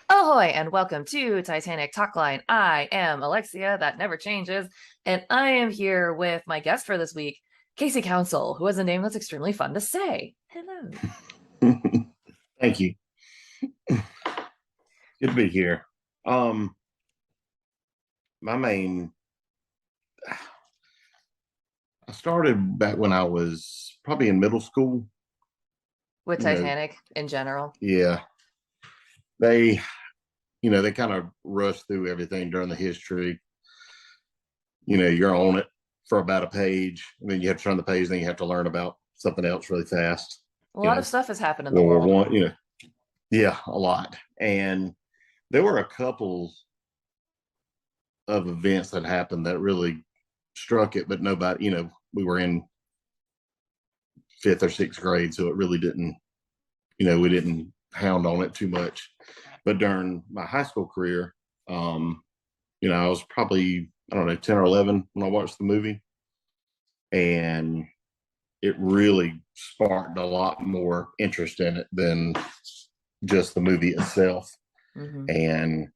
Ahoy and welcome to Titanic Talkline. I am Alexia, that never changes, and I am here with my guest for this week, Casey Council, who has a name that's extremely fun to say. Hello. Thank you. Good to be here. Um, my main, I started back when I was probably in middle school. With You know, Titanic in general. yeah, they, they kind of rush through everything during the history. You're on it for about a page, and then you have to turn the page, then you have to learn about something else really fast. A lot of stuff has happened in the World War world. One. Yeah, a lot. And there were a couple of events that happened that really struck it, but nobody, we were in fifth or sixth grade, so it really didn't, we didn't hound on it too much. But during my high school career, I was probably, I don't know, 10 or 11 when I watched the movie. And it really sparked a lot more interest in it than just the movie itself. Mm-hmm. And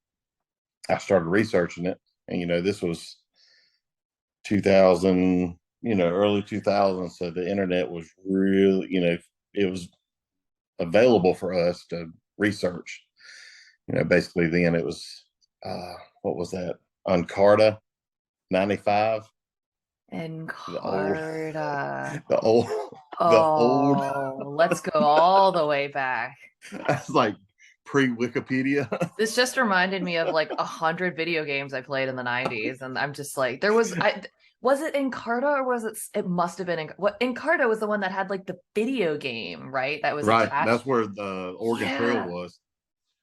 I started researching it. And, this was 2000, early 2000s. So the internet was really, it was available for us to research. Basically then it was, what was that? Encarta 95. The old, Encarta. the old, the old, Oh, let's go all the way back. that's like pre-Wikipedia. This just reminded me of like 100 video games I played in the 90s, and I'm just like, was it Encarta or was it must have been what Encarta was the one that had like the video game, right? That was Right. attached. That's where the Oregon Trail Yeah. was.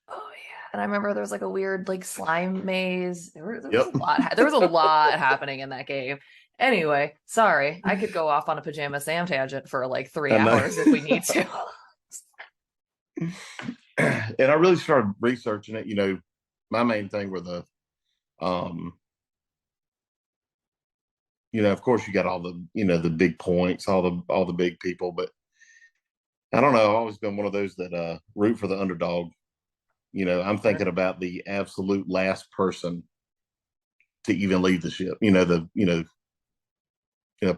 Oh yeah. And I remember there was like a weird like slime maze. There was Yep. a lot there was a lot happening in that game. Anyway, sorry. I could go off on a pajama Sam tangent for like three And, hours if we need to. and I really started researching it. My main thing were um, of course you got all the, the big points, all the big people, but I don't know. I've always been one of those that root for the underdog. I'm Sure. thinking about the absolute last person to even leave the ship.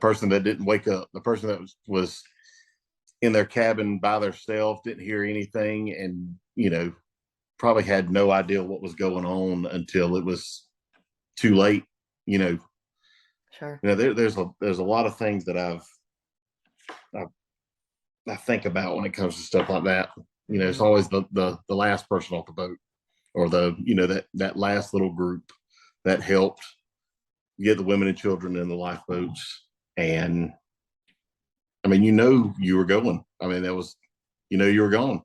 Person that didn't wake up, the person that was in their cabin by themselves, didn't hear anything, and probably had no idea what was going on until it was too late. You know, Sure. there's a lot of things that I, I think about when it comes to stuff like that. It's Mm-hmm. always the last person off the boat, or the that last little group that helped get the women and children in the lifeboats. And I mean, you were going. I mean, that was, you were going,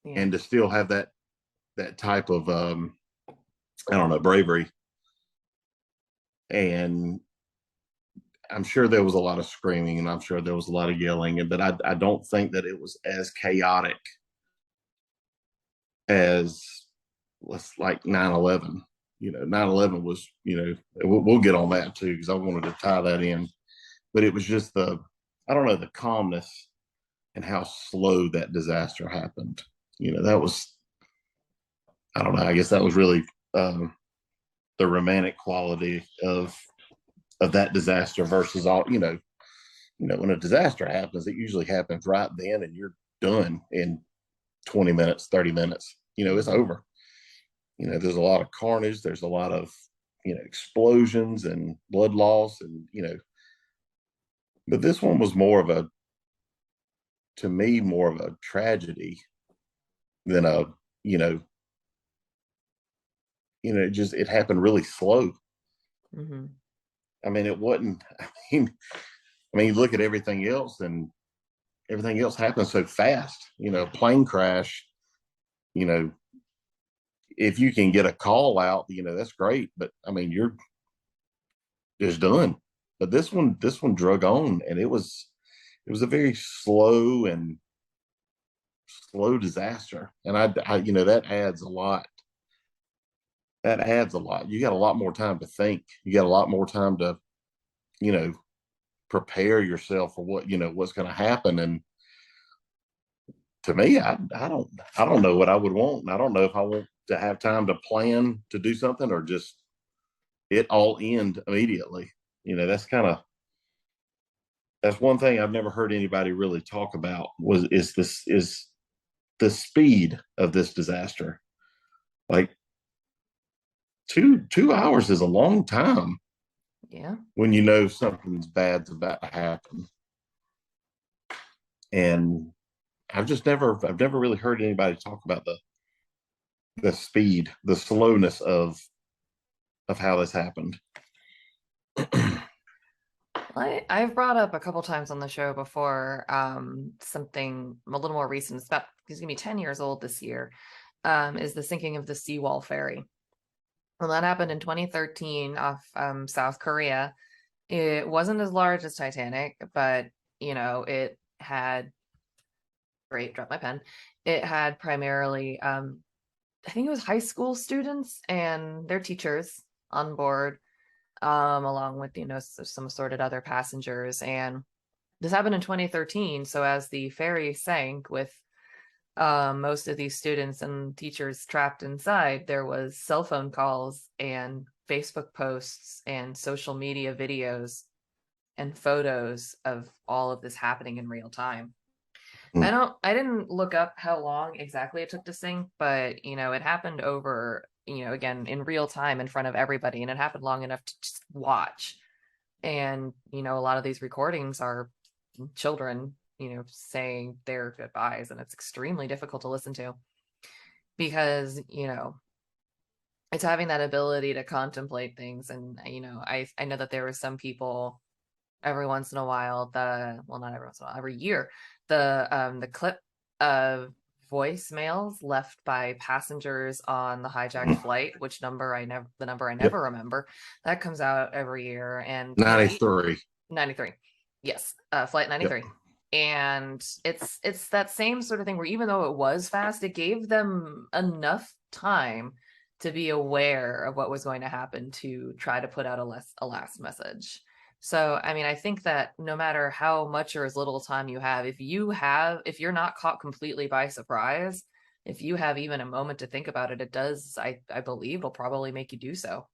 Yeah. and to still have that type of I don't know, bravery. And I'm sure there was a lot of screaming, and I'm sure there was a lot of yelling, but I don't think that it was as chaotic as let's like 9/11. 9/11 was, we'll get on that too, because I wanted to tie that in. But it was just I don't know, the calmness and how slow that disaster happened. That was, I don't know, I guess that was really the romantic quality of that disaster versus all, when a disaster happens, it usually happens right then and you're done in 20 minutes, 30 minutes. It's Mm-hmm. over. There's a lot of carnage, there's a lot of, explosions and blood loss, and but this one was more of a, to me, more of a tragedy than a, you know, it happened really slow. Mm-hmm. I mean, it wasn't. You look at everything else, and everything else happened so fast. Plane crash. You know, if you can get a call out, that's great. But I mean, you're just done. But this one drug on, and it was a very slow disaster, and that adds a lot. That adds a lot. You got a lot more time to think. You got a lot more time to, you know, prepare yourself for what's going to happen. And to me, I don't know what I would want. And I don't know if I want to have time to plan to do something, or just it all end immediately. That's one thing I've never heard anybody really talk about is the speed of this disaster. Like 2 hours is a long time Yeah. when you know something's bad's about to happen. And I've never really heard anybody talk about the speed, the slowness of how this happened. I've brought up a couple times on the show before something a little more recent. He's gonna be 10 years old this year. Is the sinking of the Seawall ferry. Well, that happened in 2013 off South Korea. It wasn't as large as Titanic, but it had great, drop my pen. It had primarily I think it was high school students and their teachers on board, along with some assorted other passengers. And this happened in 2013. So as the ferry sank with most of these students and teachers trapped inside, there was cell phone calls and Facebook posts and social media videos and photos of all of this happening in real time. Mm. I didn't look up how long exactly it took to sink, but it happened over, again, in real time in front of everybody, and it happened long enough to just watch. And, a lot of these recordings are children, saying their goodbyes, and it's extremely difficult to listen to because, it's having that ability to contemplate things. And, I know that there were some people every once in a while, not every once in a while, every year, the clip of voicemails left by passengers on the hijacked flight, the number I Yep. never remember, that comes out every year. And 93. 93. Yes, flight Yep. 93. And it's that same sort of thing where even though it was fast, it gave them enough time to be aware of what was going to happen to try to put out a last message. So, I mean, I think that no matter how much or as little time you have, if you're not caught completely by surprise, if you have even a moment to think about it, it does, I believe, will probably make you do so.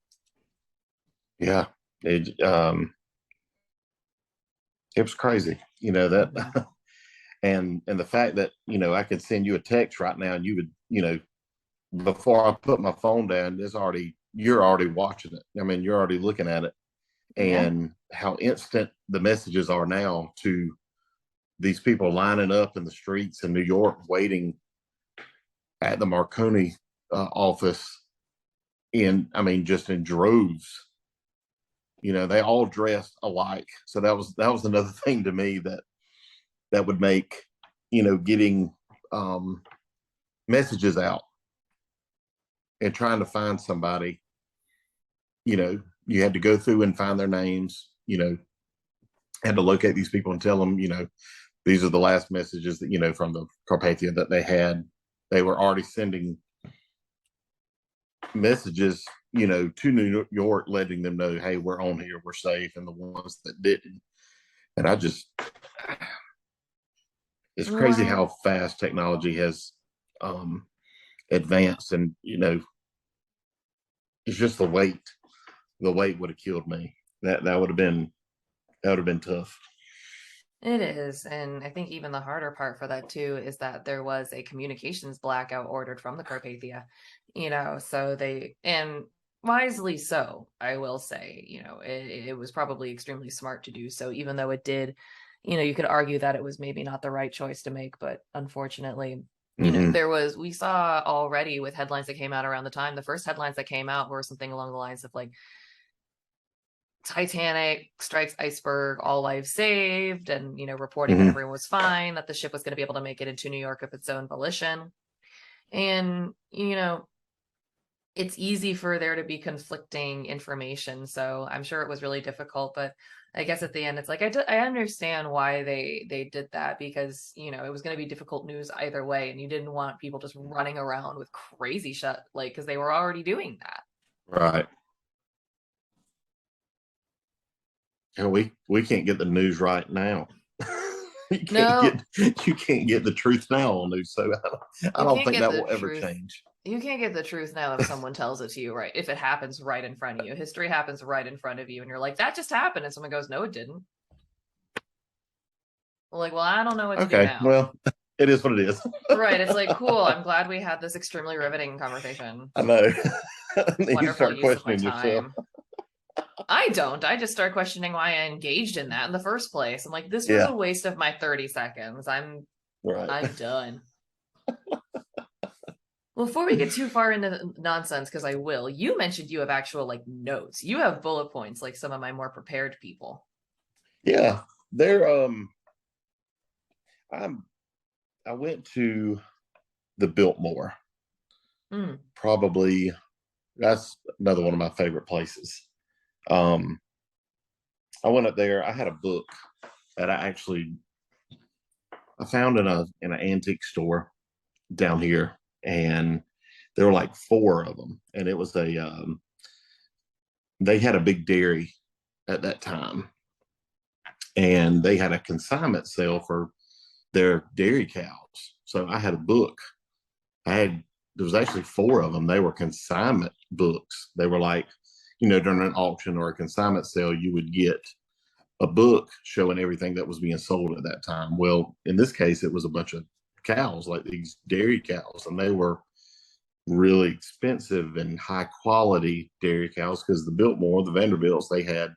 Yeah. It was crazy, that, Mhm. and the fact that, I could send you a text right now and you would, before I put my phone down, you're already watching it. I mean, you're already looking at it, Yeah. and how instant the messages are now to these people lining up in the streets in New York, waiting at the Marconi office I mean, just in droves. They all dressed alike. So that was another thing to me that would make, getting messages out and trying to find somebody, you had to go through and find their names, had to locate these people and tell them, these are the last messages that, from the Carpathia that they had. They were already sending messages, to New York, letting them know, hey, we're on here, we're safe, and the ones that didn't. And it's crazy Right. how fast technology has advanced, and it's just the weight. The weight would have killed me. That would have been tough. It is. And I think even the harder part for that too is that there was a communications blackout ordered from the Carpathia, so and wisely so, I will say, it was probably extremely smart to do so, even though it did, you could argue that it was maybe not the right choice to make, but unfortunately, Mm-hmm. we saw already with headlines that came out around the time, the first headlines that came out were something along the lines of like, Titanic strikes iceberg, all lives saved, and reporting that Mm-hmm. everyone was fine, that the ship was going to be able to make it into New York of its own volition. And it's easy for there to be conflicting information, so I'm sure it was really difficult. But I guess at the end, it's like I understand why they did that, because it was going to be difficult news either way, and you didn't want people just running around with crazy shut, like, because they were already doing that. Right. We can't get the news right now. you can't No, get you can't get the truth now on news. So I you don't can't think get that the will ever truth. change. You can't get the truth now if someone tells it to you, right? If it happens right in front of you. History happens right in front of you, and you're like, that just happened. And someone goes, no, it didn't. Like, well, I don't know what to do Okay, now. well, it is what it is. Right. It's like, cool. I'm glad we had this extremely riveting conversation. I know. You Wonderful start use of my questioning yourself. time. I don't. I just start questioning why I engaged in that in the first place. I'm like, this was Yeah, a waste of my 30 seconds. right. I'm done. Well, before we get too far into nonsense, because I will, you mentioned you have actual like notes. You have bullet points like some of my more prepared people. Yeah, there. I'm. I went to the Biltmore. Mm. Probably that's another one of my favorite places. Um, I went up there. I had a book that I found in an antique store down here, and there were like four of them, and it was a they had a big dairy at that time, and they had a consignment sale for their dairy cows. So I had a book. I had there was actually four of them. They were consignment books. They were like, during an auction or a consignment sale, you would get a book showing everything that was being sold at that time. Well, in this case, it was a bunch of cows, like these dairy cows, and they were really expensive and high quality dairy cows because the Biltmore, the Vanderbilts, they had,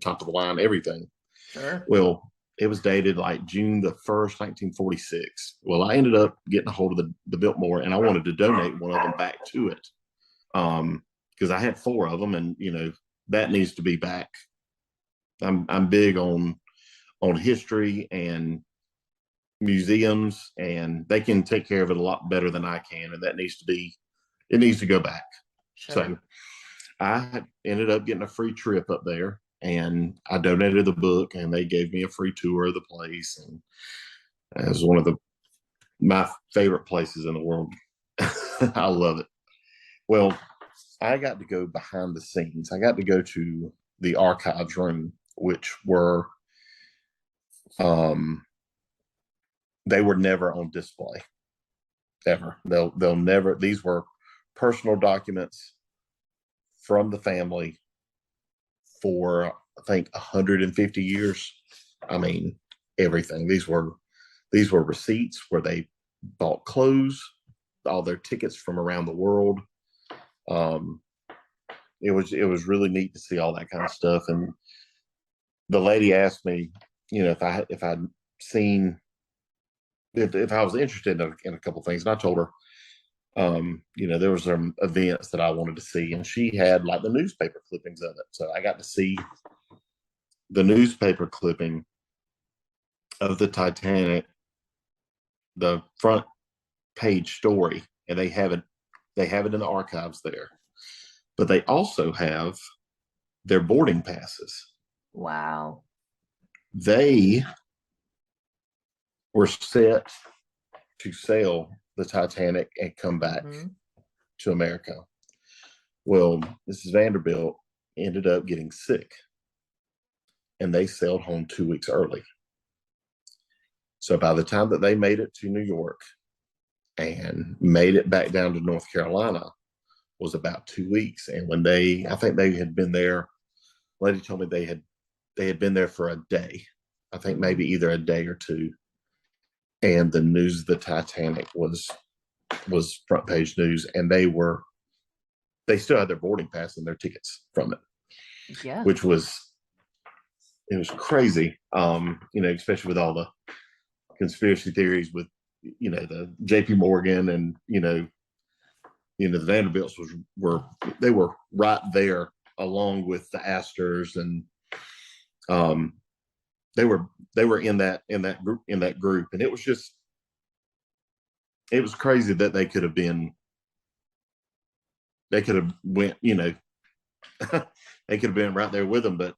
top of the line everything. Sure. Well, it was dated like June the 1st, 1946. Well, I ended up getting a hold of the Biltmore, and I wanted to donate one of them back to it. Because I had four of them, and that needs to be back. I'm big on history and museums, and they can take care of it a lot better than I can, and it needs to go back. So Sure. I ended up getting a free trip up there, and I donated the book, and they gave me a free tour of the place, and it was one of my favorite places in the world. I love it. Well, I got to go behind the scenes. I got to go to the archives room, which um, they were never on display ever. They'll never. These were personal documents from the family for I think 150 years. I mean, everything. These were receipts where they bought clothes, all their tickets from around the world. Um, it was really neat to see all that kind of stuff. And the lady asked me, if I'd seen if I was interested in a couple of things, and I told her, there was some events that I wanted to see, and she had like the newspaper clippings of it. So I got to see the newspaper clipping of the Titanic, the front page story, and they have it in the archives there. But they also have their boarding passes. Wow. They were set to sail the Titanic and come back Mm-hmm. to America. Well, Mrs. Vanderbilt ended up getting sick, and they sailed home 2 weeks early. So by the time that they made it to New York and made it back down to North Carolina was about 2 weeks. And I think they had been there. Lady told me they had been there for a day. I think Mm-hmm. maybe either a day or two. And the news of the Titanic was front page news, and they still had their boarding pass and their tickets from it, Yeah. which was it was crazy. Especially with all the conspiracy theories with the J.P. Morgan, and the Vanderbilts they were right there along with the Astors, and um, they were in that group, and it was crazy that they could have went, they could have been right there with them, but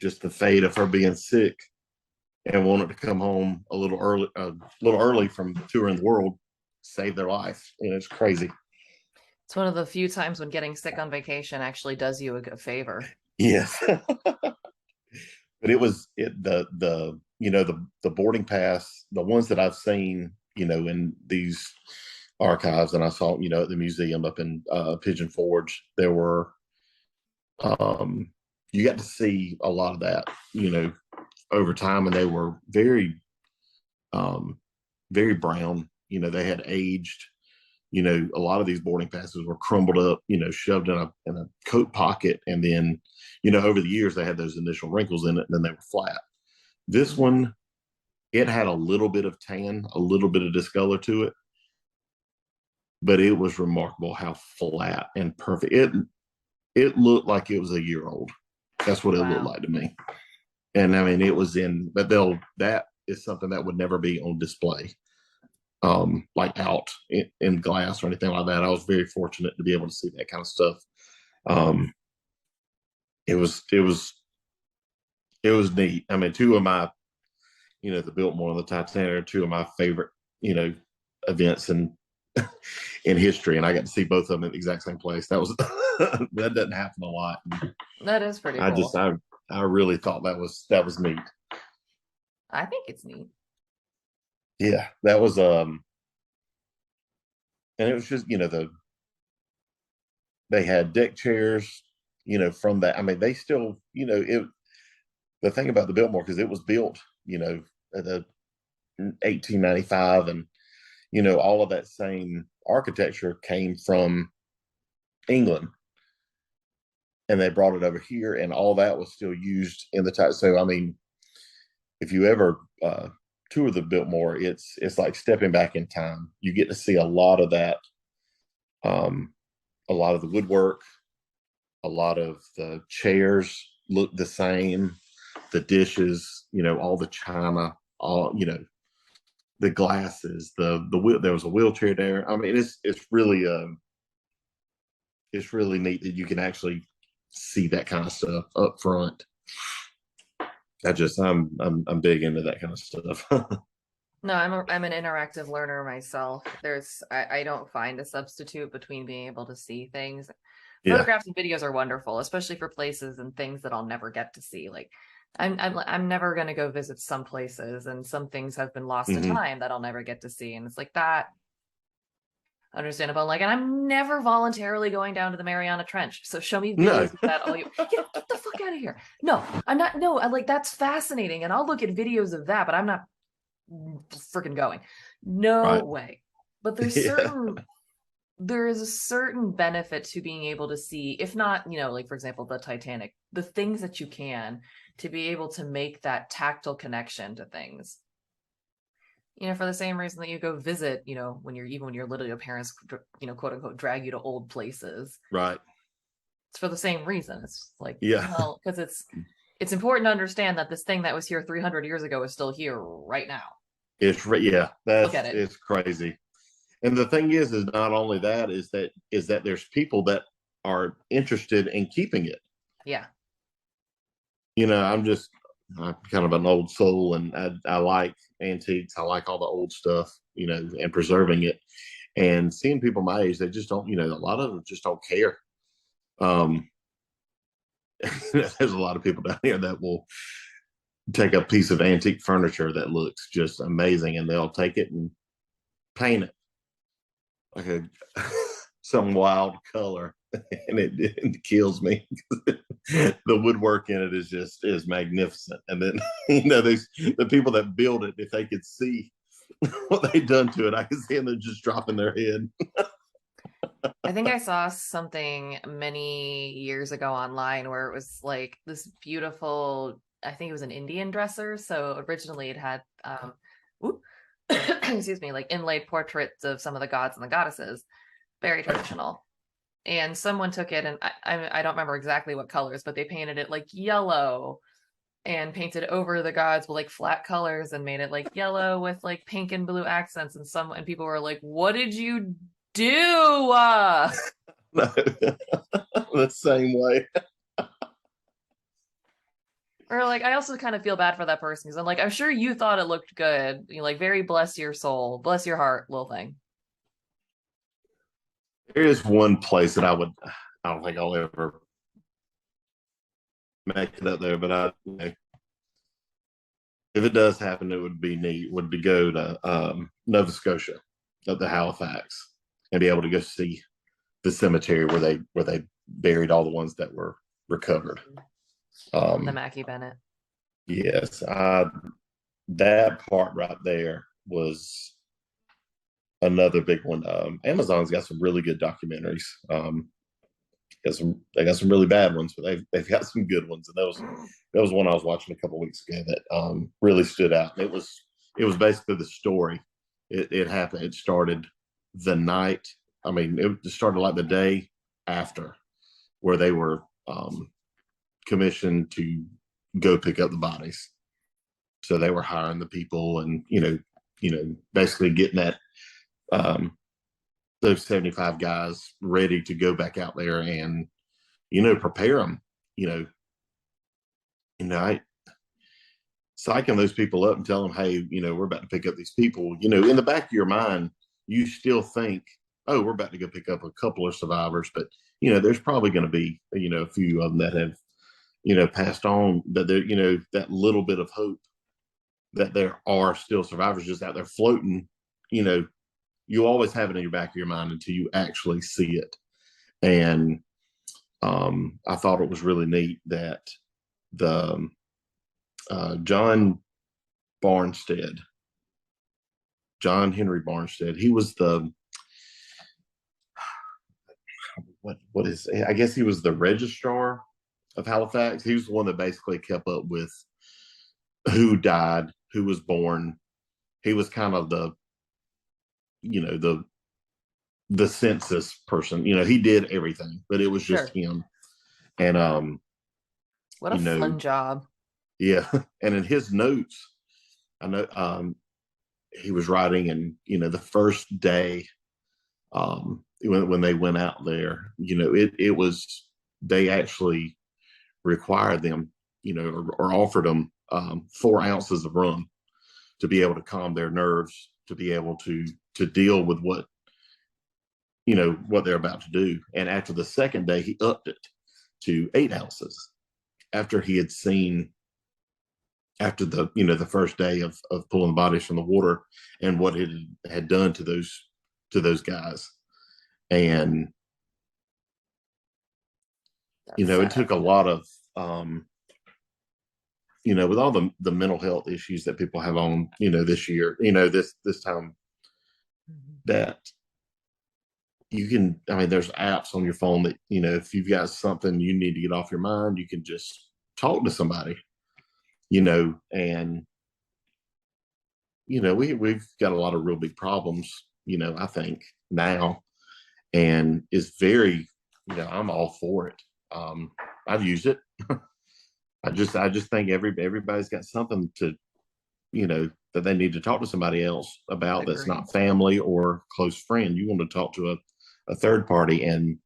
just the fate of her being sick and wanted to come home a little early from touring the world saved their life. It's crazy. It's one of the few times when getting sick on vacation actually does you a good favor. Yes. But the boarding pass, the ones that I've seen, in these archives, and I saw, at the museum up in Pigeon Forge, there were, um, you got to see a lot of that, over time, and they were um, very brown. They had aged. A lot of these boarding passes were crumbled up, shoved in a coat pocket, and then, over the years they had those initial wrinkles in it, and then they were flat. This one, it had a little bit of tan, a little bit of discolor to it, but it was remarkable how flat and perfect it looked like it was a year old. That's what it looked Wow. like to me. And I mean, it was in, but that is something that would never be on display, like out in glass or anything like that. I was very fortunate to be able to see that kind of stuff. Um, it was neat. I mean, two of my, the Biltmore and the Titanic are two of my favorite, events in history, and I got to see both of them in the exact same place. That was that doesn't happen a lot. That is pretty I cool. just I really thought that was neat. I think it's neat. Yeah, that was and it was just they had deck chairs, from that. I mean, they still, the thing about the Biltmore, because it was built, at the 1895, and all of that same architecture came from England, and they brought it over here, and all that was still used in the time. So I mean, if you ever tour the Biltmore, it's like stepping back in time. You get to see a lot of that, um, a lot of the woodwork, a lot of the chairs look the same, the dishes, all the china, all the glasses, there was a wheelchair there. I mean, it's really neat that you can actually see that kind of stuff up front. I'm big into that kind of stuff. No, I'm an interactive learner myself. I don't find a substitute between being able to see things. Yeah. Photographs and videos are wonderful, especially for places and things that I'll never get to see. Like I'm never gonna go visit some places, and some things have been lost to Hmm. time that I'll never get to see. And it's like that understandable. Like, and I'm never voluntarily going down to the Mariana Trench. So show me No. videos of that all you get the fuck out of here. No, I'm not. No, I like that's fascinating, and I'll look at videos of that, but I'm not freaking going. No Right. way. But Yeah. there is a certain benefit to being able to see, if not, like for example, the Titanic, the things that you can to be able to make that tactile connection to things. For the same reason that you go visit, when you're little, your parents, quote unquote, drag you to old places. Right. It's for the same reason. It's like, Yeah. well, because it's important to understand that this thing that was here 300 years ago is still here right now. Yeah. Look at it. It's crazy. And the thing is not only that, is that there's people that are interested in keeping it. Yeah. I'm kind of an old soul, and I like antiques. I like all the old stuff, and preserving it. And seeing people my age, they just don't, a lot of them just don't care. Um, there's a lot of people down here that will take a piece of antique furniture that looks just amazing, and they'll take it and paint it like some wild color, and it kills me. The woodwork in it is magnificent, and then the people that build it, if they could see what they've done to it, I can see them just dropping their head. I think I saw something many years ago online where it was like this beautiful, I think it was an Indian dresser. So originally it had, excuse me, like inlaid portraits of some of the gods and the goddesses, very traditional. And someone took it, and I don't remember exactly what colors, but they painted it like yellow and painted over the gods with like flat colors and made it like yellow with like pink and blue accents. And people were like, "What did you do?" No, the same way. Or like, I also kind of feel bad for that person because I'm like, I'm sure you thought it looked good. Like, very bless your soul, bless your heart, little thing. There is one place that I don't think I'll ever make it up there, but if it does happen, it would be neat. Would to go to Nova Scotia. of the Halifax and be able to go see the cemetery where they buried all the ones that were recovered. The Um, Mackie Bennett. yes, that part right there was another big one. Amazon's got some really good documentaries. They got some really bad ones, but they've got some good ones. And that was one I was watching a couple weeks ago that really stood out. It was basically the story. It happened. It started the night. I mean, it started like the day after, where they were commissioned to go pick up the bodies. So they were hiring the people, and basically getting that those 75 guys ready to go back out there and prepare them. You know, I psyching those people up and tell them, hey, we're about to pick up these people. In the back of your mind, you still think, oh, we're about to go pick up a couple of survivors, but there's probably going to be a few of them that have passed on. That there, that little bit of hope that there are still survivors just out there floating. You always have it in your back of your mind until you actually see it. And I thought it was really neat that the John Barnstead, John Henry Barnstead, he was the what is, I guess he was the registrar of Halifax. He was the one that basically kept up with who died, who was born. He was kind of the the census person. He did everything, but it was just Sure. him. And What a fun job. yeah. And in his notes, I know he was writing, and the first day when they went out there, it was, they actually required them, or offered them 4 ounces of rum to be able to calm their nerves, to be able to deal with what they're about to do. And after the second day, he upped it to 8 ounces after he had seen, after the first day of pulling the bodies from the water and what it had done to those guys. And That's it took sad. a lot of with all the mental health issues that people have on this year, this time, Mhm. that you can, I mean, there's apps on your phone that if you've got something you need to get off your mind, you can just talk to somebody, and we've got a lot of real big problems, I think now, and it's very, I'm all for it. I've used it. I just think everybody's got something to, that they need to talk to somebody else about that's Agreed. not family or close friend. You want to talk to a third party, and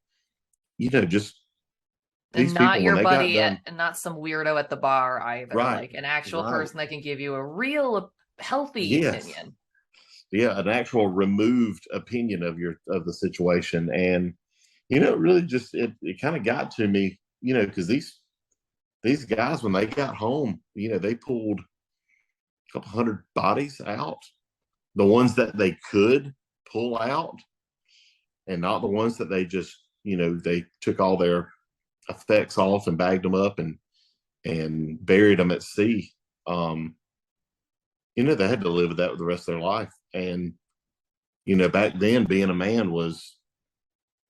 just And these not people when your they got buddy done. and not some weirdo at the bar either. Right, Like an actual right, person that can give you a real healthy yes, opinion. yeah, an actual removed opinion of the situation. And it really just, it kind of got to me, because these guys, when they got home, they pulled a couple hundred bodies out, the ones that they could pull out, and not the ones that they just, they took all their effects off and bagged them up and buried them at sea. They had to live with that for the rest of their life. And back then, being a man was,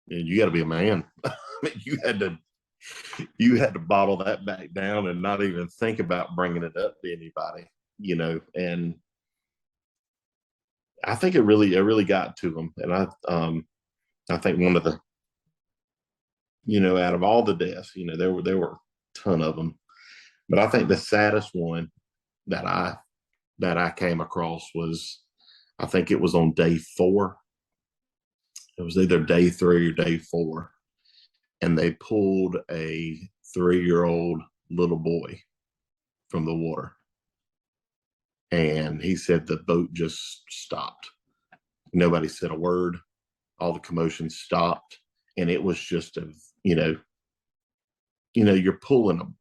you got to be a man. I mean, you had to bottle that back down and not even think about bringing it up to anybody. And I think it really got to them. And I think one of the, out of all the deaths, there were a ton of them, but I think the saddest one that I came across was, I think it was on day 4. It was either day 3 or day 4, and they pulled a 3-year-old little boy from the water, and he said the boat just stopped. Nobody said a word. All the commotion stopped, and it was just you're pulling them,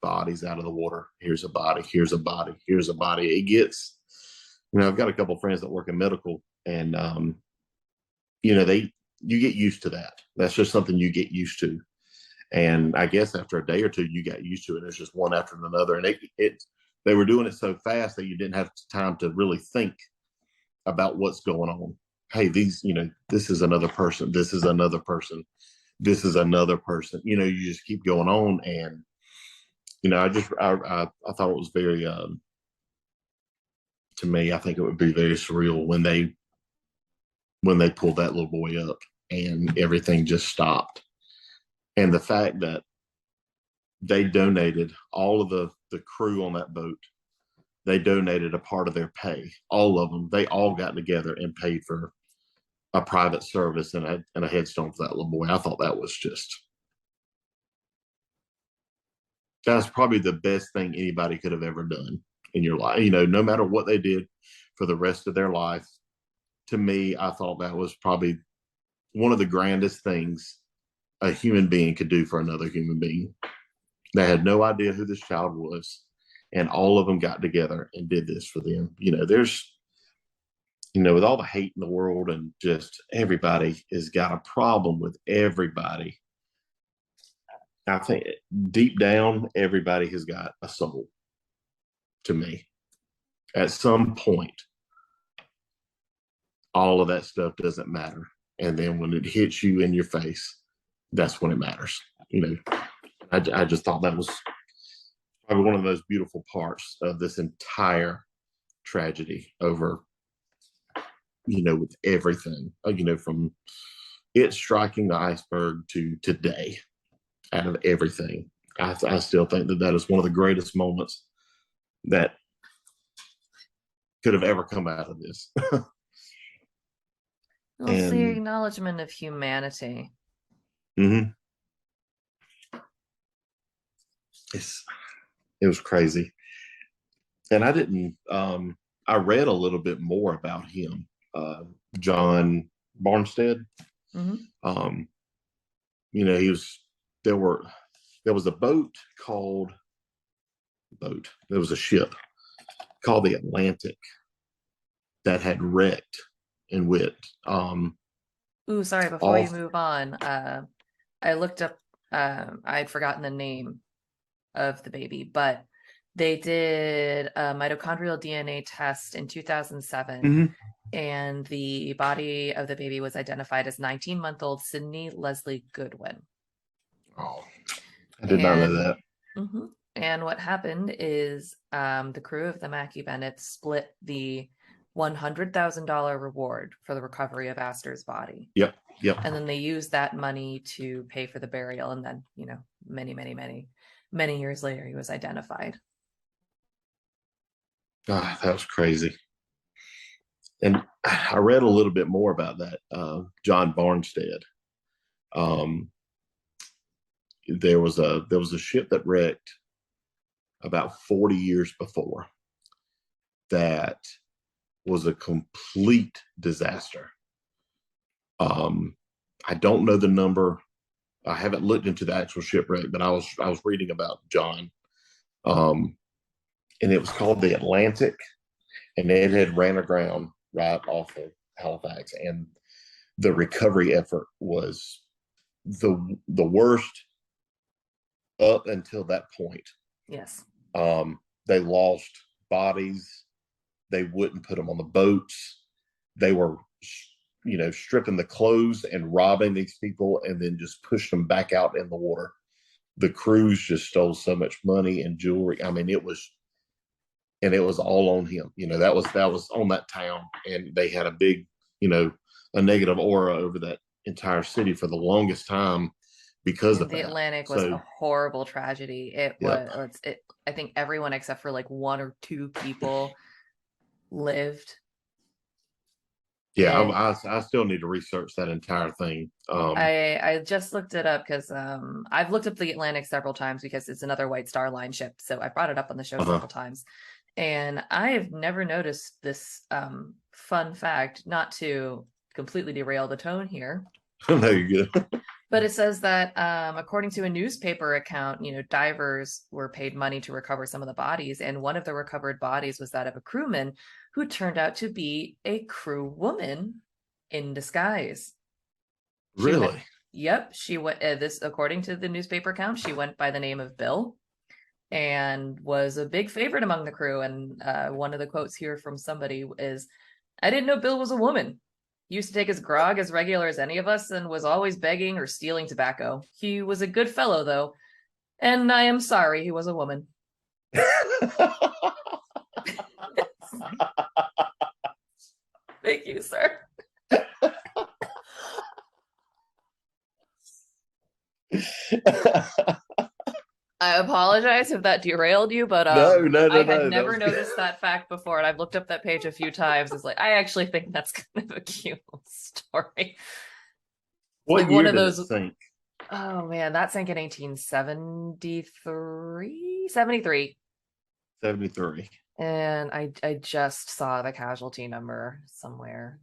bodies out of the water. Here's a body. Here's a body. Here's a body. It gets, I've got a couple of friends that work in medical, and you get used to that. That's just something you get used to. And I guess after a day or two, you got used to it. It's just one after another. And they were doing it so fast that you didn't have time to really think about what's going on. Hey, this is another person. This is another person. This is another person. You just keep going on. And, I thought it was very, to me, I think it would be very surreal when they pulled that little boy up and everything just stopped. And the fact that they donated all of the crew on that boat, they donated a part of their pay, all of them. They all got together and paid for a private service and a headstone for that little boy. I thought that's probably the best thing anybody could have ever done in your life. No matter what they did for the rest of their life, to me, I thought that was probably one of the grandest things a human being could do for another human being. They had no idea who this child was, and all of them got together and did this for them. With all the hate in the world and just everybody has got a problem with everybody. I think deep down, everybody has got a soul, to me. At some point, all of that stuff doesn't matter. And then when it hits you in your face, that's when it matters. I just thought that was probably one of the most beautiful parts of this entire tragedy over, with everything, from it striking the iceberg to today. Out of everything, I still think that is one of the greatest moments that could have ever come out of this. Well, it's the acknowledgement of humanity. Mm-hmm. It was crazy. And I read a little bit more about him, John Barnstead. Mm-hmm. There was a there was a ship called the Atlantic that had wrecked and went. Ooh, sorry, before you move on, I looked up, I'd forgotten the name of the baby, but they did a mitochondrial DNA test in 2007, mm-hmm. and the body of the baby was identified as 19-month-old Sydney Leslie Goodwin. Oh, I did not know that. Mm-hmm. And what happened is the crew of the Mackie Bennett split the $100,000 reward for the recovery of Astor's body. Yep. And then they used that money to pay for the burial. And then, many years later, he was identified. That was crazy. And I read a little bit more about that. John Barnstead. There was a ship that wrecked about 40 years before that was a complete disaster. I don't know the number. I haven't looked into the actual shipwreck, but I was reading about John. And it was called the Atlantic, and it had ran aground right off of Halifax, and the recovery effort was the worst up until that point. Yes. They lost bodies. They wouldn't put them on the boats. They were, stripping the clothes and robbing these people and then just pushed them back out in the water. The crews just stole so much money and jewelry. I mean, it was all on him. That was on that town, and they had a big, a negative aura over that entire city for the longest time because of the that. Atlantic was a horrible tragedy. I think everyone except for like one or two people lived. Yeah, I still need to research that entire thing. I just looked it up because I've looked up the Atlantic several times because it's another White Star Line ship. So I brought it up on the show several times. And I have never noticed this fun fact, not to completely derail the tone here. No, you're good. But it says that according to a newspaper account, divers were paid money to recover some of the bodies. And one of the recovered bodies was that of a crewman who turned out to be a crew woman in disguise. She went, Really? yep, she went, this, according to the newspaper account, she went by the name of Bill and was a big favorite among the crew. And one of the quotes here from somebody is, I didn't know Bill was a woman. He used to take his grog as regular as any of us and was always begging or stealing tobacco. He was a good fellow, though, and I am sorry he was a woman. Thank you, sir. I apologize if that derailed you, but No, no, no, I had no. That never was good. noticed that fact before, and I've looked up that page a few times. It's like I actually think that's kind of a cute story. It's like What one year of did it those. sink? Oh man, that sank in 1873, 73. 73. And I just saw the casualty number somewhere.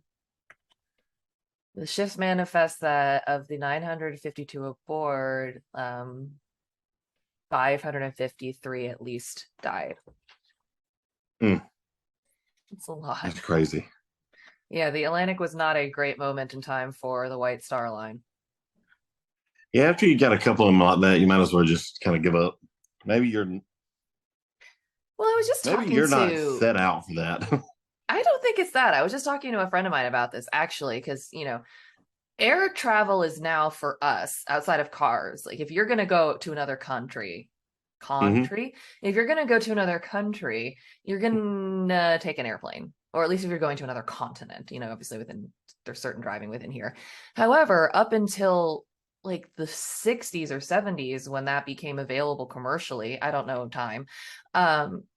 The ship's manifest that of the 952 aboard, 553 at least died. Mm, It's a lot. that's crazy. Yeah, the Atlantic was not a great moment in time for the White Star Line. Yeah, after you got a couple of them like that, you might as well just kind of give up. Maybe you're Well, I was just maybe talking you're not to, set out for that. I don't think it's that. I was just talking to a friend of mine about this actually, because, air travel is now for us outside of cars. Like if you're going to go to another Hmm. if you're going to go to another country, you're going to take an airplane, or at least if you're going to another continent, obviously there's certain driving within here. However, up until like the 60s or 70s when that became available commercially, I don't know time.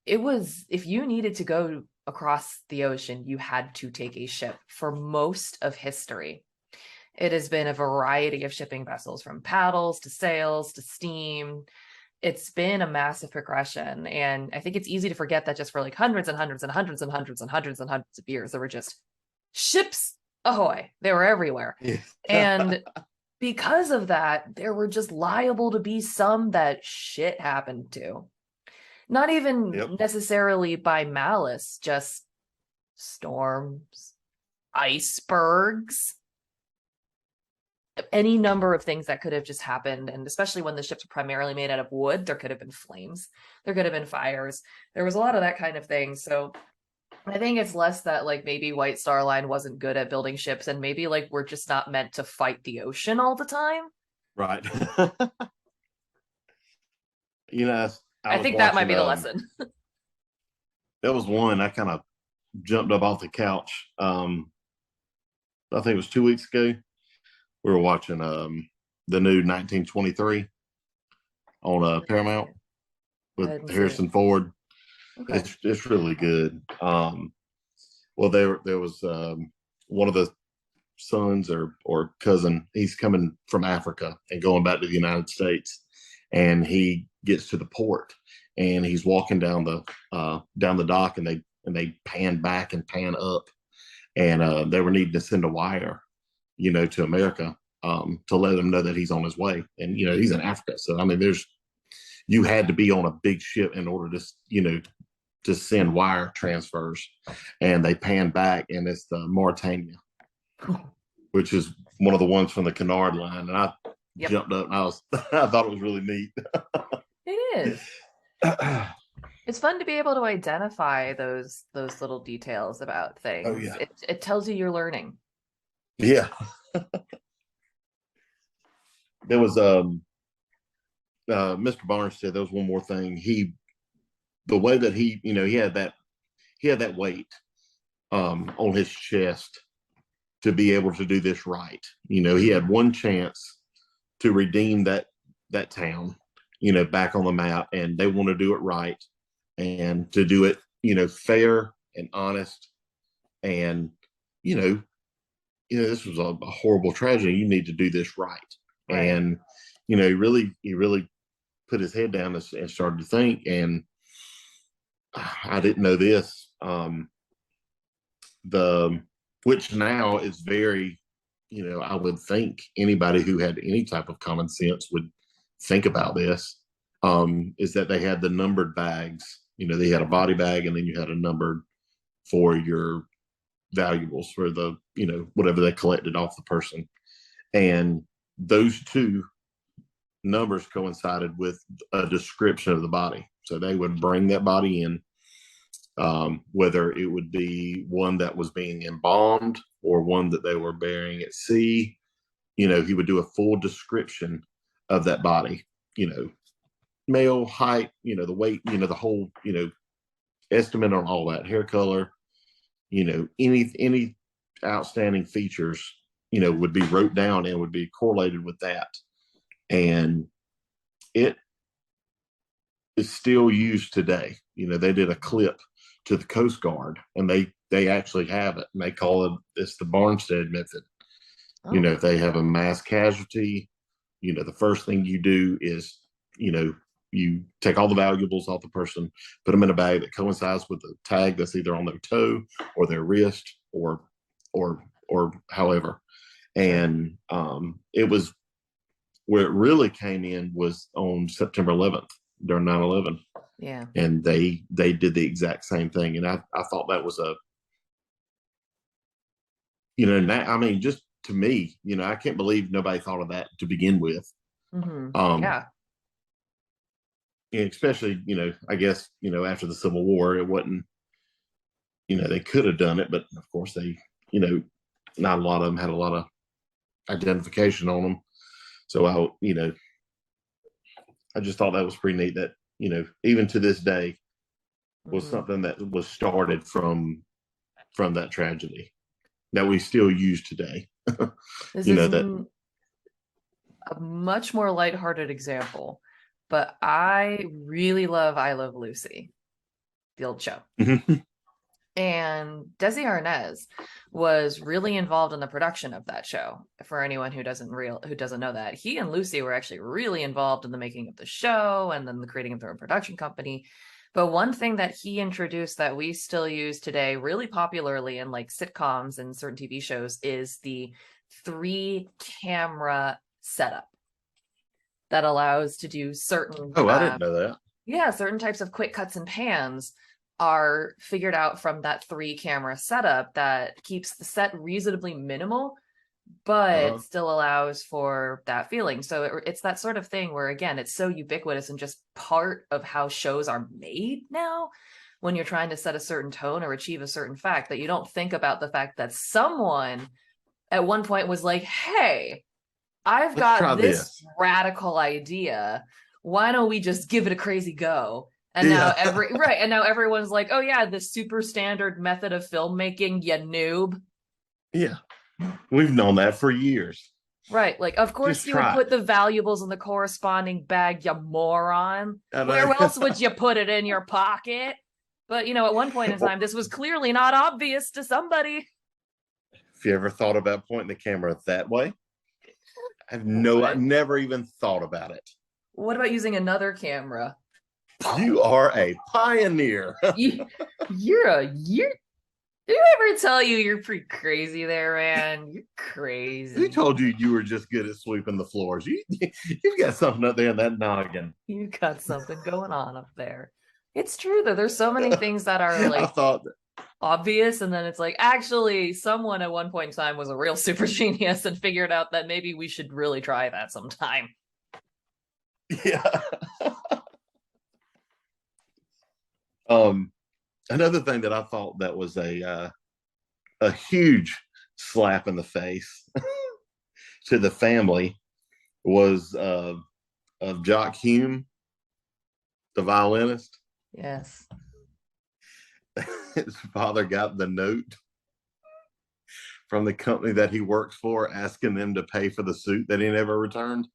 It was, if you needed to go across the ocean, you had to take a ship for most of history. It has been a variety of shipping vessels, from paddles to sails to steam. It's been a massive progression. And I think it's easy to forget that just for like hundreds and hundreds and hundreds and hundreds and hundreds and hundreds of years, there were just ships ahoy. They were everywhere. Yeah. And because of that, there were just liable to be some that shit happened to. Not even Yep. necessarily by malice, just storms, icebergs, any number of things that could have just happened. And especially when the ships were primarily made out of wood, there could have been flames, there could have been fires, there was a lot of that kind of thing. So I think it's less that like maybe White Star Line wasn't good at building ships, and maybe like we're just not meant to fight the ocean all the time. Right. You know, I I was think that might watching be the lesson. there was one I kind of jumped up off the couch. I think it was 2 weeks ago. We were watching the new 1923 on Paramount I with didn't see it. Harrison Ford. Okay. It's really good. Well, there was one of the sons or cousin. He's coming from Africa and going back to the United States, and he gets to the port, and he's walking down the dock, and they pan back and pan up, and they were needing to send a wire, to America, to let them know that he's on his way, and he's in Africa, so I mean, you had to be on a big ship in order to send wire transfers, and they pan back, and it's the Mauritania, which is one of the ones from the Canard line, and I Yep. jumped up and I thought it was really neat. It is. It's fun to be able to identify those little details about Oh things. yeah, It tells you you're learning. yeah. There was Mr. Barnes said there was one more thing. The way that he had that weight on his chest to be able to do this right. He had one chance to redeem that town, back on the map, and they want to do it right and to do it, fair and honest. And you know, this was a horrible tragedy. You need to do this right. Right. And he really put his head down and started to think. And I didn't know this. The Which now is very, I would think anybody who had any type of common sense would think about this. Is that they had the numbered bags. They had a body bag, and then you had a numbered for your valuables, for the whatever they collected off the person. And those two numbers coincided with a description of the body. So they would bring that body in, whether it would be one that was being embalmed or one that they were burying at sea. He would do a full description of that body, male, height, the weight, the whole, estimate on all that, hair color, any outstanding features, would be wrote down and would be correlated with that. And it is still used today. They did a clip to the Coast Guard, and they actually have it, and they call it's the Barnstead method. If they have a mass casualty, the first thing you do is, you take all the valuables off the person, put them in a bag that coincides with the tag that's either on their toe or their wrist or however. And it was where it really came in was on September 11th during 9/11. Yeah. And they did the exact same thing. And I thought that was just to me, I can't believe nobody thought of that to begin with. Mm-hmm. Yeah. Especially, I guess, after the Civil War, it wasn't, they could have done it, but of course they, not a lot of them had a lot of identification on them. So I just thought that was pretty neat that, even to this day was something that was started from that tragedy that we still use today. This is a much more lighthearted example, but I really love I Love Lucy, the old show. And Desi Arnaz was really involved in the production of that show. For anyone who doesn't know that, he and Lucy were actually really involved in the making of the show and then the creating of their own production company. But one thing that he introduced that we still use today really popularly in like sitcoms and certain TV shows is the 3-camera setup that allows to do certain I didn't know that. Yeah, certain types of quick cuts and pans are figured out from that 3-camera setup that keeps the set reasonably minimal, but still allows for that feeling. So it's that sort of thing where, again, it's so ubiquitous and just part of how shows are made now when you're trying to set a certain tone or achieve a certain fact, that you don't think about the fact that someone at one point was like, hey, I've got this radical idea. Why don't we just give it a crazy go? And now now everyone's like, oh yeah, the super standard method of filmmaking, you noob. Yeah. We've known that for years. Right. Like, of course you would put the valuables in the corresponding bag, you moron. Where else would you put it in your pocket? But, at one point in time, this was clearly not obvious to somebody. Have you ever thought about pointing the camera that way? I've never even thought about it. What about using another camera? You are a pioneer. Did you ever tell you you're pretty crazy there, man? You're crazy. Who told you were just good at sweeping the floors? You've got something up there in that noggin. You got something going on up there. It's true though. There's so many things that are like obvious, and then it's like, actually, someone at one point in time was a real super genius and figured out that maybe we should really try that sometime. Yeah. Another thing that I thought that was a huge slap in the face to the family was of Jock Hume, the violinist. Yes. His father got the note from the company that he works for asking them to pay for the suit that he never returned.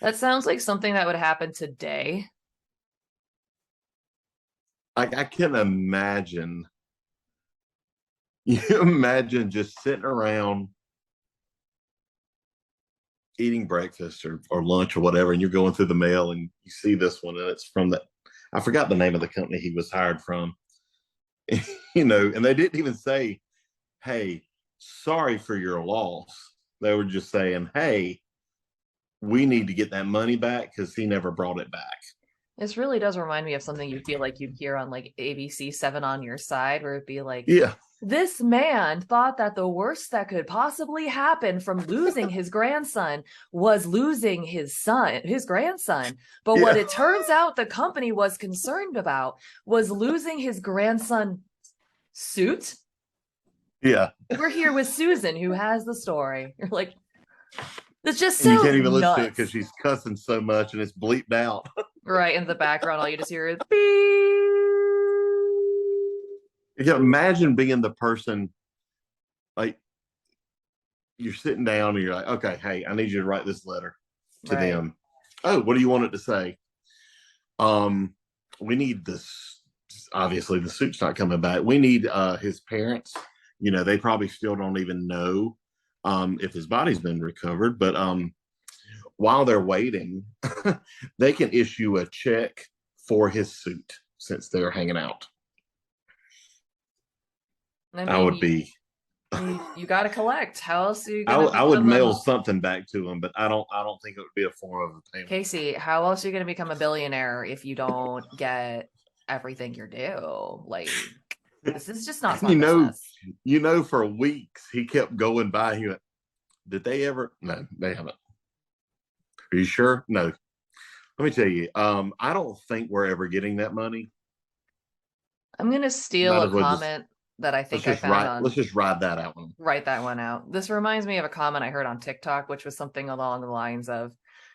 That sounds like something that would happen today. I can imagine. You imagine just sitting around eating breakfast or lunch or whatever, and you're going through the mail and you see this one, and it's from I forgot the name of the company he was hired from. And they didn't even say, hey, sorry for your loss. They were just saying, hey, we need to get that money back because he never brought it back. This really does remind me of something you feel like you'd hear on like ABC 7 on Your Side, where it'd be like, yeah, This man thought that the worst that could possibly happen from losing his grandson was losing his grandson. But what Yeah, it turns out the company was concerned about was losing his grandson suit. yeah. We're here with Susan, who has the story. You're like, this just And you can't sounds even listen to it because nuts. she's cussing so much and it's bleeped out. Right in the background, all you just hear is beep. You can imagine being the person, like, you're sitting down and you're like, okay, hey, I need you to write this letter to Right. them. Oh, what do you want it to say? Um, we need this. Obviously, the suit's not coming back. We need his parents. You know, they probably still don't even know if his body's been recovered. But while they're waiting, they can issue a check for his suit since they're hanging out. I I mean, would be. you got to collect. How else are you I, going to I would become mail a something back to him, but I don't. I don't think it would be a form of a payment. Casey? How else are you going to become a billionaire if you don't get everything you're due? Like, this is just not And fun business. for weeks he kept going by. He went, "Did they ever? No, they haven't. Are you sure? No. Let me tell you. I don't think we're ever getting that money. I'm going to steal Might a as well just comment that I let's think I just found write. Let's on just ride that out one. write that one out. This reminds me of a comment I heard on TikTok, which was something along the lines of,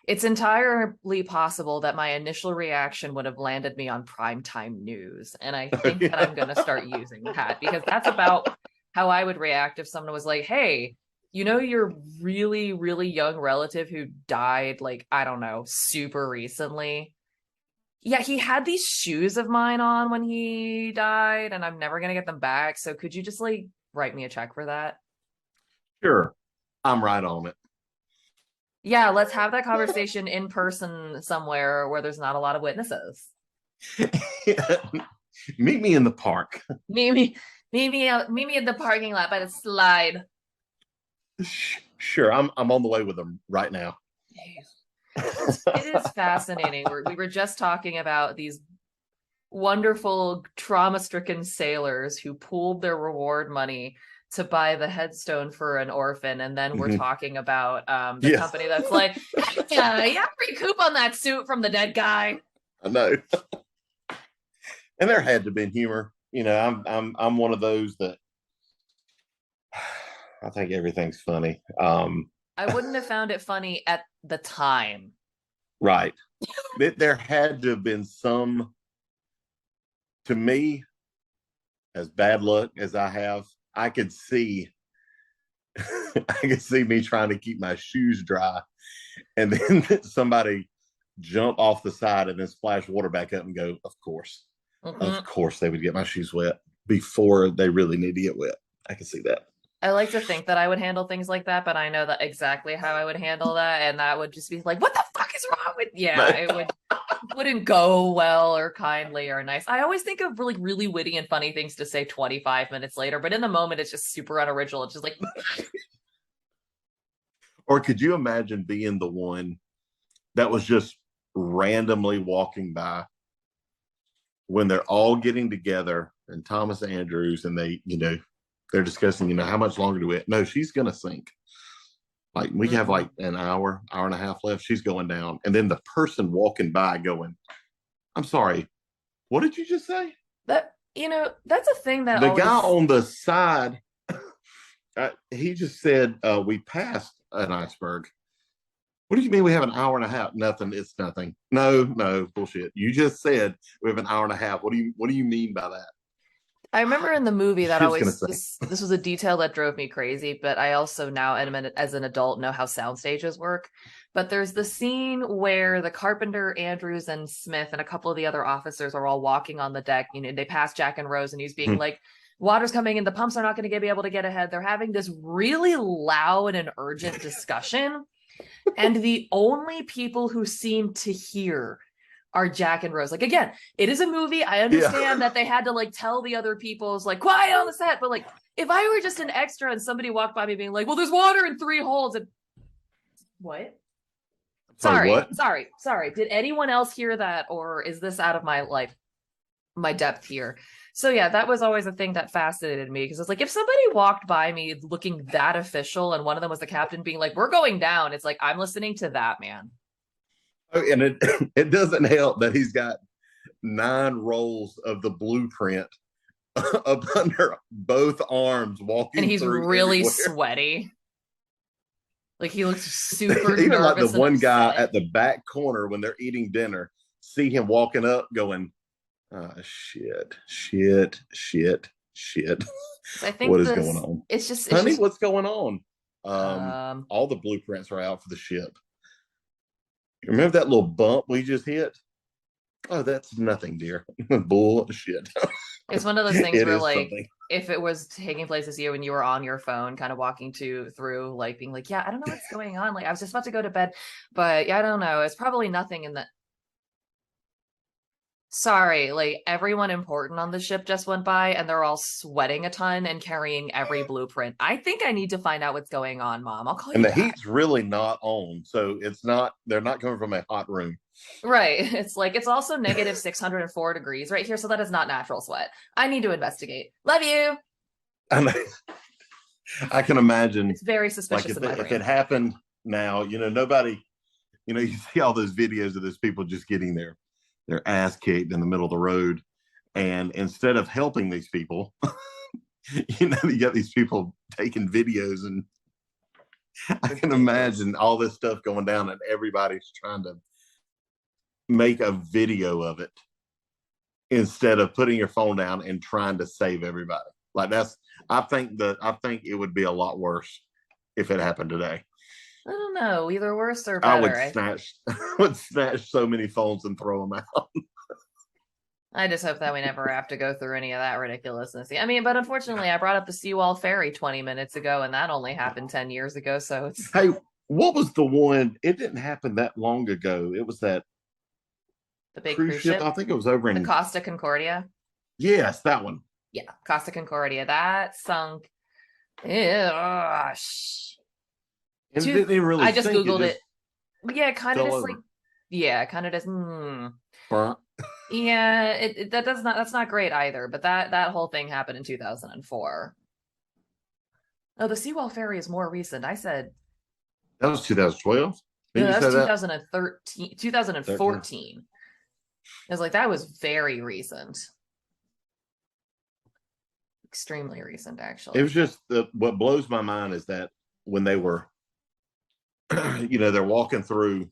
it's entirely possible that my initial reaction would have landed me on primetime news. And I think that I'm going to start using that because that's about how I would react if someone was like, hey, you know, your really, really young relative who died, like, I don't know, super recently. Yeah, he had these shoes of mine on when he died, and I'm never going to get them back. So could you just like write me a check for that? Sure, I'm right on Yeah, let's have that conversation in person somewhere where there's not a lot of witnesses. it. Meet me in the park. Meet me, meet me at the parking lot by the slide. Sure, I'm on the way with them right now. It is fascinating. We were just talking about these wonderful trauma-stricken sailors who pooled their reward money to buy the headstone for an orphan, and then we're Mhm. talking about the Yeah, company that's like, yeah, recoup on that suit from the dead guy. I know. And there had to have been humor. You know, I'm one of those that I think everything's funny. I wouldn't have found it funny at the time. Right. There had to have been some, to me, as bad luck as I have, I could see I could see me trying to keep my shoes dry and then somebody jump off the side and then splash water back up and go, of Mhm. course they would get my shoes wet before they really need to get wet. I can see that. I like to think that I would handle things like that, but I know that exactly how I would handle that, and that would just be like, "What the fuck is wrong with?" Yeah, it wouldn't go well or kindly or nice. I always think of really, really witty and funny things to say 25 minutes later, but in the moment, it's just super unoriginal. It's just like, Or could you imagine being the one that was just randomly walking by when they're all getting together and Thomas Andrews and they're discussing, how much longer do we no, she's gonna sink. Like we have mm-mm. like an hour and a half left. She's going down. And then the person walking by going, I'm sorry, what did you just say? That that's a thing that The guy always on the side, he just said, we passed an iceberg. What do you mean we have an hour and a half? Nothing. It's nothing. No, no, bullshit. You just said we have an hour and a half. What do you mean by that? I remember in the movie that Shit's gonna always sink. this was a detail that drove me crazy, but I also now as an adult know how sound stages work. But there's the scene where the carpenter, Andrews, and Smith and a couple of the other officers are all walking on the deck. They pass Jack and Rose, and he's being like, "Water's coming in, the pumps are not going to be able to get ahead." They're having this really loud and urgent discussion, and the only people who seem to hear are Jack and Rose. Like, again, it is a movie. I understand Yeah. that they had to like tell the other people's like quiet on the set, but like if I were just an extra and somebody walked by me being like, well, there's water in 3 holes, and what? Sorry, Sorry, what? sorry, sorry. Did anyone else hear that, or is this out of my depth here? So yeah, that was always a thing that fascinated me because it's like if somebody walked by me looking that official and one of them was the captain being like, "We're going down," it's like I'm listening to that man. Oh, and it it doesn't help that he's got 9 rolls of the blueprint up under both arms, And walking he's through really everywhere. sweaty. Like he looks super Even like the nervous and one guy upset. at the back corner when they're eating dinner, see him walking up, going, shit, shit, shit, shit. So I What think is going this on, it's honey? just What's going on? um All the blueprints are out for the ship. Remember that little bump we just hit? Oh, that's nothing, dear. Bullshit. it's one of those things It where is like something. if it was taking place this year when you were on your phone kind of walking to through like being like yeah I don't know what's going on like I was just about to go to bed but yeah I don't know it's probably nothing in the sorry like everyone important on the ship just went by and they're all sweating a ton and carrying every blueprint I think I need to find out what's going on mom I'll call And you the back heat's really not on, so it's not. They're not coming from a hot room. right it's like it's also negative 604 degrees right here so that is not natural sweat I need to investigate love you And I can imagine, it's very like suspicious if in my if it brain. happened now, nobody, you see all those videos of those people just getting their ass kicked in the middle of the road, and instead of helping these people, you got these people taking videos, and I can Ridiculous. imagine all this stuff going down, and everybody's trying to make a video of it instead of putting your phone down and trying to save everybody. Like that's, I think it would be a lot worse if it happened today. I don't know, either worse or I better. would snatch, I would snatch so many phones and throw them out. I just hope that we never have to go through any of that ridiculousness. I mean, but unfortunately, I brought up the Seawall Ferry 20 minutes ago, and that only happened 10 years ago. So it's Hey, what was the one? It didn't happen that long ago. It was that the big cruise cruise ship. ship, I think it was over the in, Costa Concordia. yes, that one. Yeah, Costa Concordia. That sunk. Gosh. And it Two. didn't even really I just sink. It Googled it. just Yeah, kind of fell just like, over. yeah, kind of just, Burnt. yeah, that does not, that's not great either. But that whole thing happened in 2004. Oh, the Seawall Ferry is more recent. I said, That was 2012. no, Didn't you that was say that? 2013, 13. 2014. I was like, that was very recent. Extremely recent, It was actually. just what blows my mind is that when they were, they're walking through,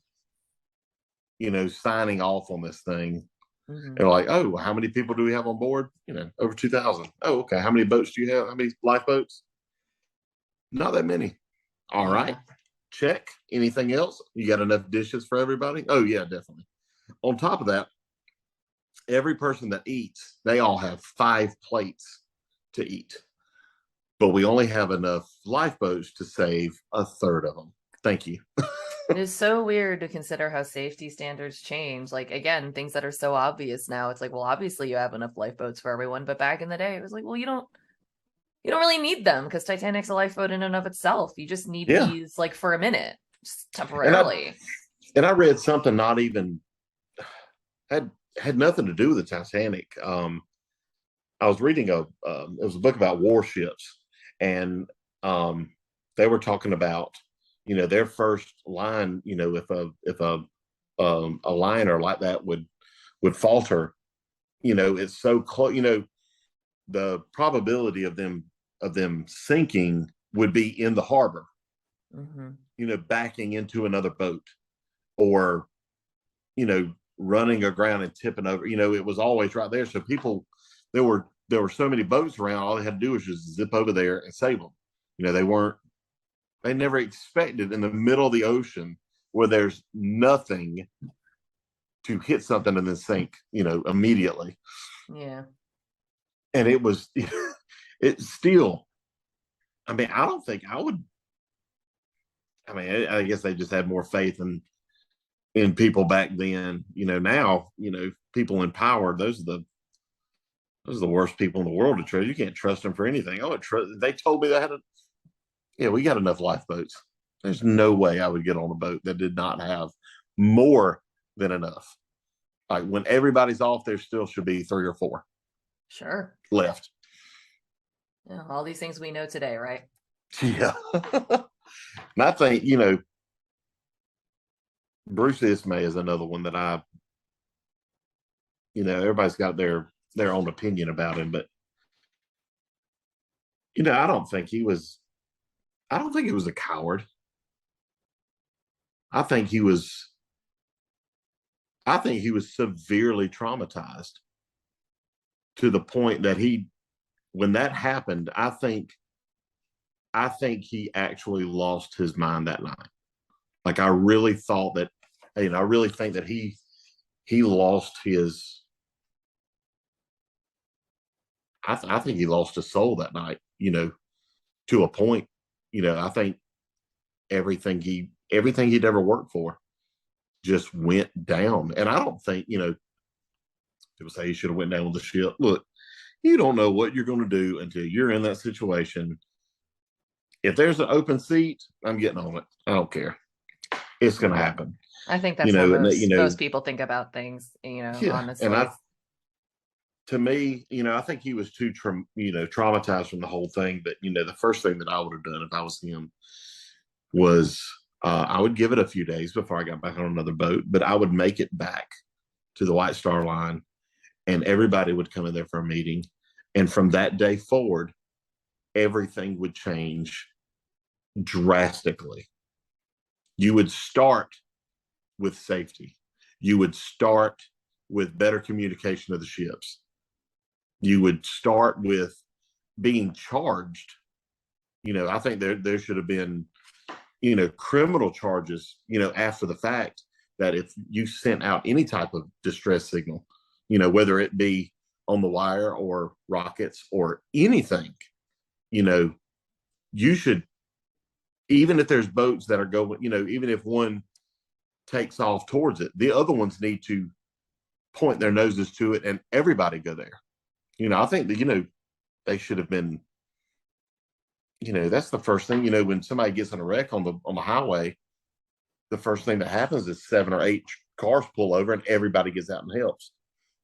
signing off on this thing. Hmm. They're like, oh, how many people do we have on board? Over 2,000. Oh, okay. How many boats do you have? How many lifeboats? Not that many. All right. Yeah. Check. Anything else? You got enough dishes for everybody? Oh, yeah, definitely. On top of that, every person that eats, they all have 5 plates to eat, but we only have enough lifeboats to save a third of them. Thank you. It is so weird to consider how safety standards change. Like, again, things that are so obvious now. It's like, well, obviously you have enough lifeboats for everyone. But back in the day, it was like, well, you don't really need them because Titanic's a lifeboat in and of itself. You just need Yeah. these like for a minute, just And I temporarily. and I read something not even had had nothing to do with the Titanic. I was reading it was a book about warships, and they were talking about their first line. If a liner like that would falter, it's so close. The probability of them sinking would be in the harbor. Hmm. Backing into another boat, or running aground and tipping over. It was always right there. So people, there were so many boats around. All they had to do was just zip over there and save them. They weren't. They never expected in the middle of the ocean where there's nothing to hit something and then sink. Immediately. Yeah. And it was. It still. I mean, I don't think I would. I mean, I guess they just had more faith in people back then. Now, people in power, those are the worst people in the world to trust. You can't trust them for anything. They told me they had yeah, we got enough lifeboats. There's no way I would get on a boat that did not have more than enough. Like when everybody's off, there still should be 3 or 4. Sure. left. Yeah, all these things we know today, right? Yeah. And I think, Bruce Ismay is another one that everybody's got their own opinion about him, but I don't think he was a coward. I think he was severely traumatized to the point that when that happened, I think he actually lost his mind that night. Like I really thought that, I really think that he lost his. I think he lost his soul that night. To a point. I think everything he'd ever worked for just went down. And I don't think people say he should have went down with the ship. Look, you don't know what you're going to do until you're in that situation. If there's an open seat, I'm getting on it. I don't care. It's going to happen. I think that's how most people think about things, honestly. And to me, I think he was too, traumatized from the whole thing. But, the first thing that I would have done if I was him was I would give it a few days before I got back on another boat, but I would make it back to the White Star Line and everybody would come in there for a meeting. And from that day forward, everything would change drastically. You would start with safety. You would start with better communication of the ships. You would start with being charged. I think there should have been, criminal charges, after the fact, that if you sent out any type of distress signal, whether it be on the wire or rockets or anything, you should, even if there's boats that are going, even if one takes off towards it, the other ones need to point their noses to it and everybody go there. I think that, they should have been, that's the first thing, when somebody gets in a wreck on the highway, the first thing that happens is 7 or 8 cars pull over and everybody gets out and helps.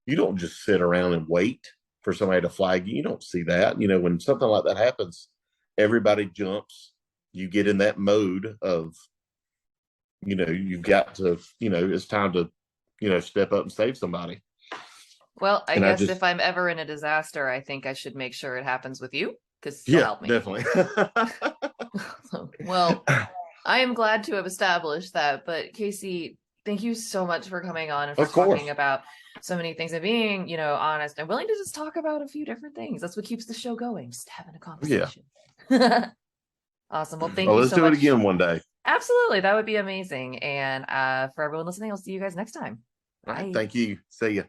You don't just sit around and wait for somebody to flag you. You don't see that. When something like that happens, everybody jumps. You get in that mode of, you've got to, it's time to, step up and save somebody. Well, I guess if I'm ever in a disaster, I think I should make sure it happens with you because you'll help me. Definitely. Well, I am glad to have established that. But Casey, thank you so much for coming on and for talking about so many things and being, honest and willing to just talk about a few different things. That's what keeps the show going, just having a conversation. Yeah. Awesome. Well, thank you so much. Let's do it again one day. Absolutely. That would be amazing. And for everyone listening, I'll see you guys next time. All right. Thank you. See ya.